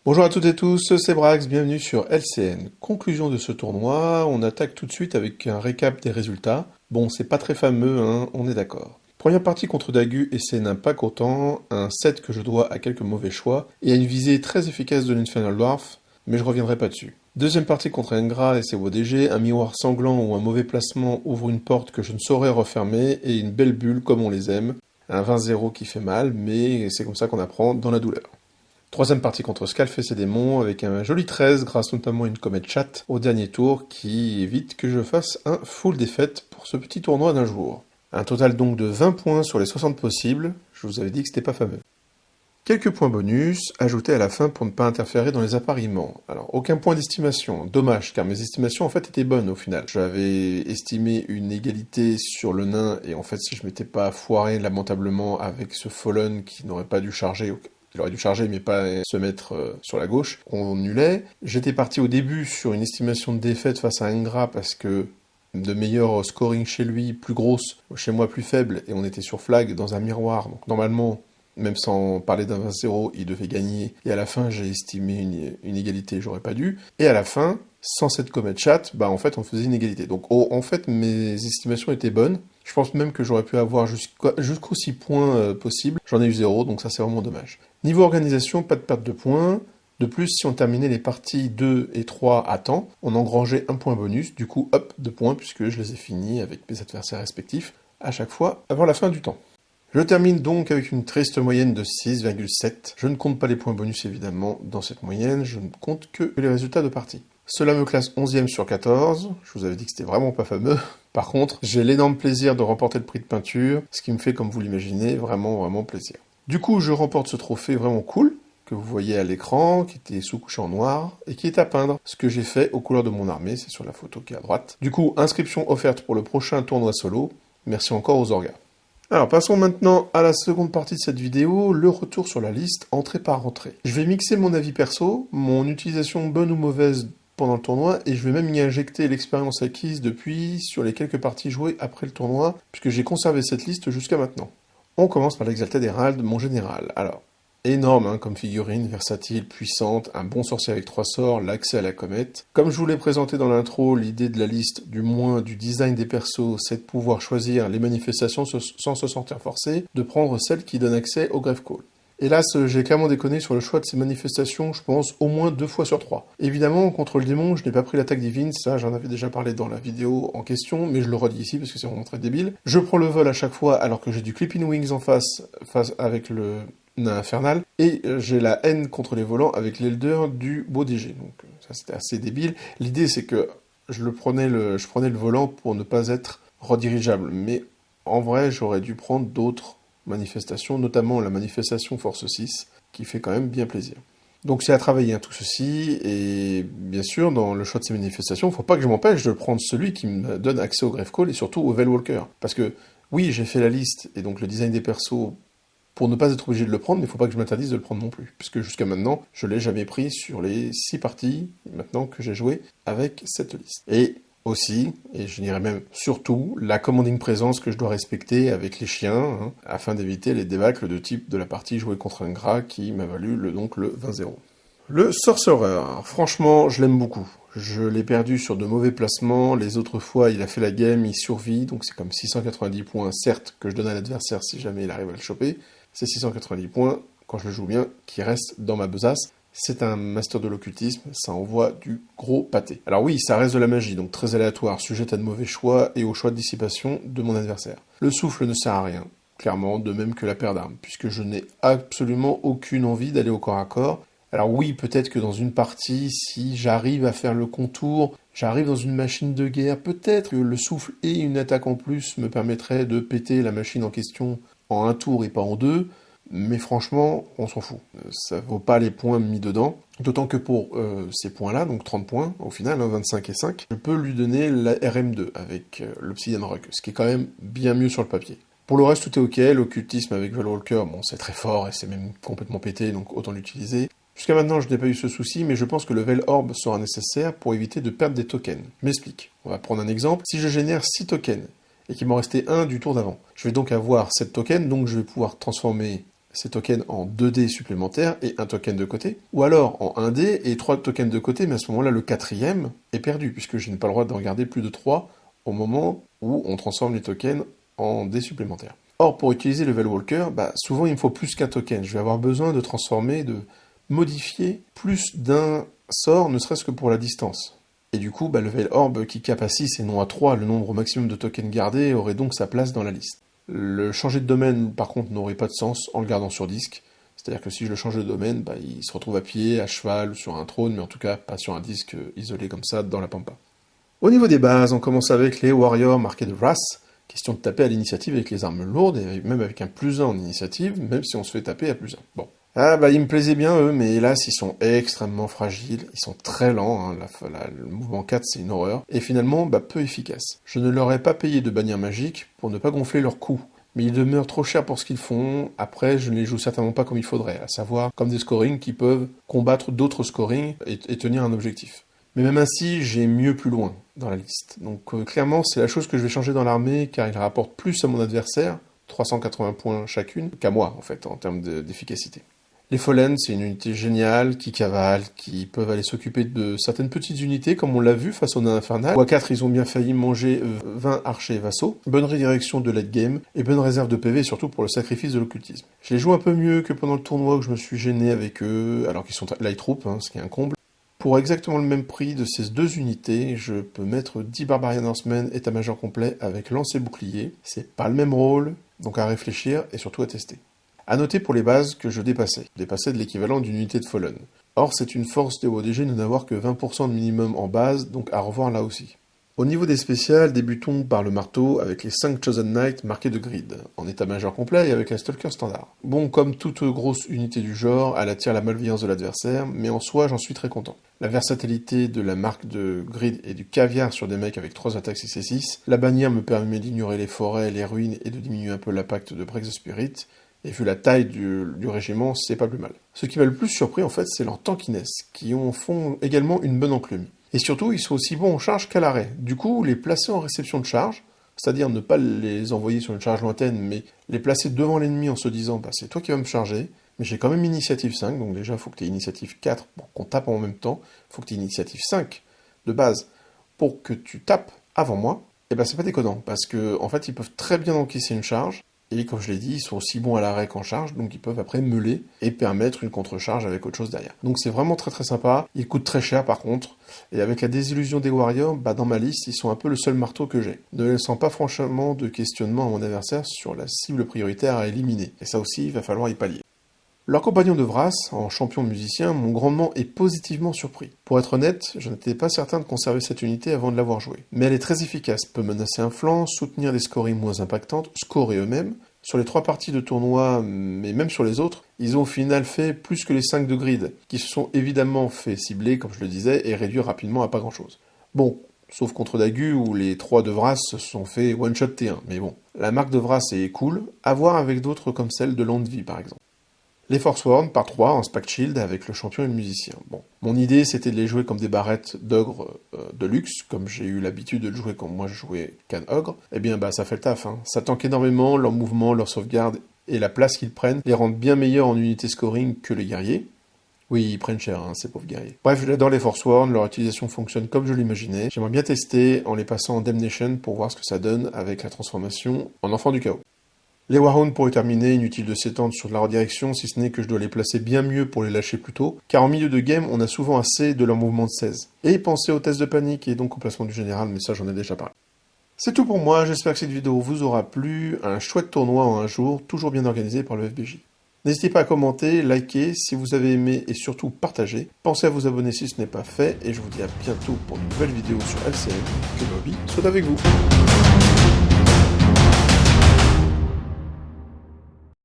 Bonjour à toutes et tous, c'est Brax, bienvenue sur LCN. Conclusion de ce tournoi, on attaque tout de suite avec un récap des résultats. Bon, c'est pas très fameux, hein, on est d'accord. Première partie contre Dagu et ses nains pas contents, un set que je dois à quelques mauvais choix, et à une visée très efficace de l'Infernal Dwarf, mais je reviendrai pas dessus. Deuxième partie contre Ingra et ses WDG, un miroir sanglant ou un mauvais placement ouvre une porte que je ne saurais refermer, et une belle bulle comme on les aime. Un 20-0 qui fait mal, mais c'est comme ça qu'on apprend dans la douleur. Troisième partie contre Scalf et ses démons, avec un joli 13, grâce notamment à une comète chat au dernier tour, qui évite que je fasse un full défaite pour ce petit tournoi d'un jour. Un total donc de 20 points sur les 60 possibles, je vous avais dit que c'était pas fameux. Quelques points bonus, ajoutés à la fin pour ne pas interférer dans les appariements. Alors, aucun point d'estimation, dommage, car mes estimations en fait étaient bonnes au final. J'avais estimé une égalité sur le nain, et en fait si je m'étais pas foiré lamentablement avec ce Fallen qui n'aurait pas dû charger, il aurait dû charger mais pas se mettre sur la gauche, on nulait. J'étais parti au début sur une estimation de défaite face à Ingra parce que de meilleur scoring chez lui, plus grosse, chez moi plus faible, et on était sur flag dans un miroir, donc normalement, même sans parler d'un 20-0, il devait gagner, et à la fin j'ai estimé une égalité, j'aurais pas dû, et à la fin, sans cette comète chat, bah en fait on faisait une égalité. Donc en fait mes estimations étaient bonnes, je pense même que j'aurais pu avoir jusqu'aux 6 points possibles, j'en ai eu 0, donc ça c'est vraiment dommage. Niveau organisation, pas de perte de points. De plus, si on terminait les parties 2 et 3 à temps, on engrangeait un point bonus, du coup, hop, 2 points, puisque je les ai finis avec mes adversaires respectifs, à chaque fois, avant la fin du temps. Je termine donc avec une triste moyenne de 6,7. Je ne compte pas les points bonus, évidemment, dans cette moyenne, je ne compte que les résultats de partie. Cela me classe 11e sur 14, je vous avais dit que c'était vraiment pas fameux. Par contre, j'ai l'énorme plaisir de remporter le prix de peinture, ce qui me fait, comme vous l'imaginez, vraiment plaisir. Du coup, je remporte ce trophée vraiment cool, que vous voyez à l'écran, qui était sous-couché en noir, et qui est à peindre, ce que j'ai fait aux couleurs de mon armée, c'est sur la photo qui est à droite. Du coup, inscription offerte pour le prochain tournoi solo, merci encore aux orgas. Alors, passons maintenant à la seconde partie de cette vidéo, le retour sur la liste entrée par entrée. Je vais mixer mon avis perso, mon utilisation bonne ou mauvaise pendant le tournoi, et je vais même y injecter l'expérience acquise depuis sur les quelques parties jouées après le tournoi, puisque j'ai conservé cette liste jusqu'à maintenant. On commence par l'Exalted Herald, mon général. Alors, énorme hein, comme figurine, versatile, puissante, un bon sorcier avec 3 sorts, l'accès à la comète. Comme je vous l'ai présenté dans l'intro, l'idée de la liste, du moins du design des persos, c'est de pouvoir choisir les manifestations sans se sentir forcé, de prendre celle qui donne accès au Grave Call. Hélas, j'ai clairement déconné sur le choix de ces manifestations, je pense au moins 2 fois sur 3. Évidemment, contre le démon, je n'ai pas pris l'attaque divine, ça j'en avais déjà parlé dans la vidéo en question, mais je le redis ici parce que c'est vraiment très débile. Je prends le vol à chaque fois alors que j'ai du Clipping Wings en face avec le nain infernal, et j'ai la haine contre les volants avec l'Elder du beau DG, donc ça c'était assez débile. L'idée c'est que je prenais le volant pour ne pas être redirigeable, mais en vrai j'aurais dû prendre d'autres manifestation, notamment la manifestation Force 6, qui fait quand même bien plaisir. Donc c'est à travailler hein, tout ceci, et bien sûr, dans le choix de ces manifestations, il ne faut pas que je m'empêche de prendre celui qui me donne accès au Grave Call, et surtout au Veilwalker. Parce que, oui, j'ai fait la liste, et donc le design des persos, pour ne pas être obligé de le prendre, mais il ne faut pas que je m'interdise de le prendre non plus. Puisque jusqu'à maintenant, je ne l'ai jamais pris sur les 6 parties, maintenant que j'ai joué avec cette liste. Et aussi, et je dirais même surtout, la commanding présence que je dois respecter avec les chiens, hein, afin d'éviter les débâcles de type de la partie jouée contre un gras qui m'a valu donc le 20-0. Le Sorcerer, franchement, je l'aime beaucoup. Je l'ai perdu sur de mauvais placements, les autres fois il a fait la game, il survit, donc c'est comme 690 points, certes, que je donne à l'adversaire si jamais il arrive à le choper, c'est 690 points, quand je le joue bien, qui restent dans ma besace. C'est un master de l'occultisme, ça envoie du gros pâté. Alors oui, ça reste de la magie, donc très aléatoire, sujette à de mauvais choix et au choix de dissipation de mon adversaire. Le souffle ne sert à rien, clairement, de même que la paire d'armes, puisque je n'ai absolument aucune envie d'aller au corps à corps. Alors oui, peut-être que dans une partie, si j'arrive à faire le contour, j'arrive dans une machine de guerre, peut-être que le souffle et une attaque en plus me permettraient de péter la machine en question en un tour et pas en deux. Mais franchement, on s'en fout. Ça vaut pas les points mis dedans. D'autant que pour ces points-là, donc 30 points, au final, 25 et 5, je peux lui donner la RM2 avec l'Obsidian Rock, ce qui est quand même bien mieux sur le papier. Pour le reste, tout est ok. L'occultisme avec Veilwalker, bon, c'est très fort et c'est même complètement pété, donc autant l'utiliser. Jusqu'à maintenant, je n'ai pas eu ce souci, mais je pense que le Veil Orb sera nécessaire pour éviter de perdre des tokens. Je m'explique. On va prendre un exemple. Si je génère 6 tokens, et qu'il m'en restait un du tour d'avant, je vais donc avoir 7 tokens, donc je vais pouvoir transformer ces tokens en 2D supplémentaires et un token de côté, ou alors en 1D et 3 tokens de côté, mais à ce moment-là, le quatrième est perdu, puisque je n'ai pas le droit d'en garder plus de 3 au moment où on transforme les tokens en D supplémentaires. Or, pour utiliser le Veil Walker, souvent il me faut plus qu'un token. Je vais avoir besoin de transformer, de modifier plus d'un sort, ne serait-ce que pour la distance. Et du coup, le Veil Orb qui cap à 6 et non à 3, le nombre maximum de tokens gardés, aurait donc sa place dans la liste. Le changer de domaine, par contre, n'aurait pas de sens en le gardant sur disque. C'est-à-dire que si je le change de domaine, il se retrouve à pied, à cheval ou sur un trône, mais en tout cas pas sur un disque isolé comme ça dans la pampa. Au niveau des bases, on commence avec les Warriors marqués de Wrath. Question de taper à l'initiative avec les armes lourdes, et même avec un +1 en initiative, même si on se fait taper à +1. Bon. Ils me plaisaient bien eux, mais hélas, ils sont extrêmement fragiles, ils sont très lents, le mouvement 4 c'est une horreur, et finalement, peu efficaces. Je ne leur ai pas payé de bannière magique pour ne pas gonfler leurs coûts, mais ils demeurent trop chers pour ce qu'ils font, après je ne les joue certainement pas comme il faudrait, à savoir comme des scorings qui peuvent combattre d'autres scorings et tenir un objectif. Mais même ainsi, j'ai mieux plus loin dans la liste. Donc clairement, c'est la chose que je vais changer dans l'armée, car il rapporte plus à mon adversaire, 380 points chacune, qu'à moi, en fait, en termes d'efficacité. Les Fallen, c'est une unité géniale, qui cavale, qui peuvent aller s'occuper de certaines petites unités, comme on l'a vu face au nain infernal. Ou à 4, ils ont bien failli manger 20 archers vassaux. Bonne redirection de late game, et bonne réserve de PV, surtout pour le sacrifice de l'occultisme. Je les joue un peu mieux que pendant le tournoi où je me suis gêné avec eux, alors qu'ils sont light troop, ce qui est un comble. Pour exactement le même prix de ces deux unités, je peux mettre 10 Barbarian Horsemen état-major complet avec lance et bouclier. C'est pas le même rôle, donc à réfléchir et surtout à tester. A noter pour les bases que je dépassais de l'équivalent d'une unité de Fallen. Or, c'est une force de ODG de n'avoir que 20% de minimum en base, donc à revoir là aussi. Au niveau des spéciales, débutons par le marteau avec les 5 Chosen Knights marqués de grid, en état-major complet et avec la Stalker standard. Bon, comme toute grosse unité du genre, elle attire la malveillance de l'adversaire, mais en soi, j'en suis très content. La versatilité de la marque de grid et du caviar sur des mecs avec 3 attaques 6 et 6, la bannière me permet d'ignorer les forêts, les ruines et de diminuer un peu l'impact de Break the Spirit, et vu la taille du régiment, c'est pas plus mal. Ce qui m'a le plus surpris en fait, c'est leur tankiness, qui en font également une bonne enclume. Et surtout, ils sont aussi bons en charge qu'à l'arrêt. Du coup, les placer en réception de charge, c'est-à-dire ne pas les envoyer sur une charge lointaine, mais les placer devant l'ennemi en se disant « c'est toi qui vas me charger, mais j'ai quand même initiative 5, donc déjà, il faut que tu aies initiative 4 pour qu'on tape en même temps, il faut que tu aies initiative 5 de base pour que tu tapes avant moi », et c'est pas déconnant, parce que en fait, ils peuvent très bien encaisser une charge, et comme je l'ai dit, ils sont aussi bons à l'arrêt qu'en charge, donc ils peuvent après meuler et permettre une contre-charge avec autre chose derrière. Donc c'est vraiment très très sympa, ils coûtent très cher par contre, et avec la désillusion des Warriors, dans ma liste, ils sont un peu le seul marteau que j'ai, ne laissant pas franchement de questionnement à mon adversaire sur la cible prioritaire à éliminer, et ça aussi, il va falloir y pallier. Leurs compagnons de Wrath, en champion musicien, m'ont grandement et positivement surpris. Pour être honnête, je n'étais pas certain de conserver cette unité avant de l'avoir jouée. Mais elle est très efficace, peut menacer un flanc, soutenir des scorings moins impactantes, scorer eux-mêmes. Sur les 3 parties de tournoi, mais même sur les autres, ils ont au final fait plus que les 5 de grid, qui se sont évidemment fait cibler, comme je le disais, et réduire rapidement à pas grand-chose. Bon, sauf contre Dagu, où les 3 de Wrath se sont fait one-shot T1, mais bon. La marque de Wrath est cool, à voir avec d'autres comme celle de Landvi par exemple. Les Forsworn par 3 en Spact Shield avec le champion et le musicien. Bon, mon idée c'était de les jouer comme des barrettes d'ogre de luxe, comme j'ai eu l'habitude de le jouer quand moi je jouais Khan Ogre. Eh bien ça fait le taf, Ça tank énormément, leur mouvement, leur sauvegarde et la place qu'ils prennent les rendent bien meilleurs en unité scoring que les guerriers. Oui, ils prennent cher, ces pauvres guerriers. Bref, j'adore les Forsworn, leur utilisation fonctionne comme je l'imaginais. J'aimerais bien tester en les passant en Damnation pour voir ce que ça donne avec la transformation en enfant du chaos. Les Warhounds, pour y terminer, inutile de s'étendre sur de la redirection, si ce n'est que je dois les placer bien mieux pour les lâcher plus tôt, car en milieu de game, on a souvent assez de leur mouvement de 16. Et pensez au test de panique et donc au placement du général, mais ça j'en ai déjà parlé. C'est tout pour moi, j'espère que cette vidéo vous aura plu, un chouette tournoi en un jour, toujours bien organisé par le FBJ. N'hésitez pas à commenter, liker si vous avez aimé et surtout partager. Pensez à vous abonner si ce n'est pas fait, et je vous dis à bientôt pour une nouvelle vidéo sur LCN, que le hobby soit avec vous.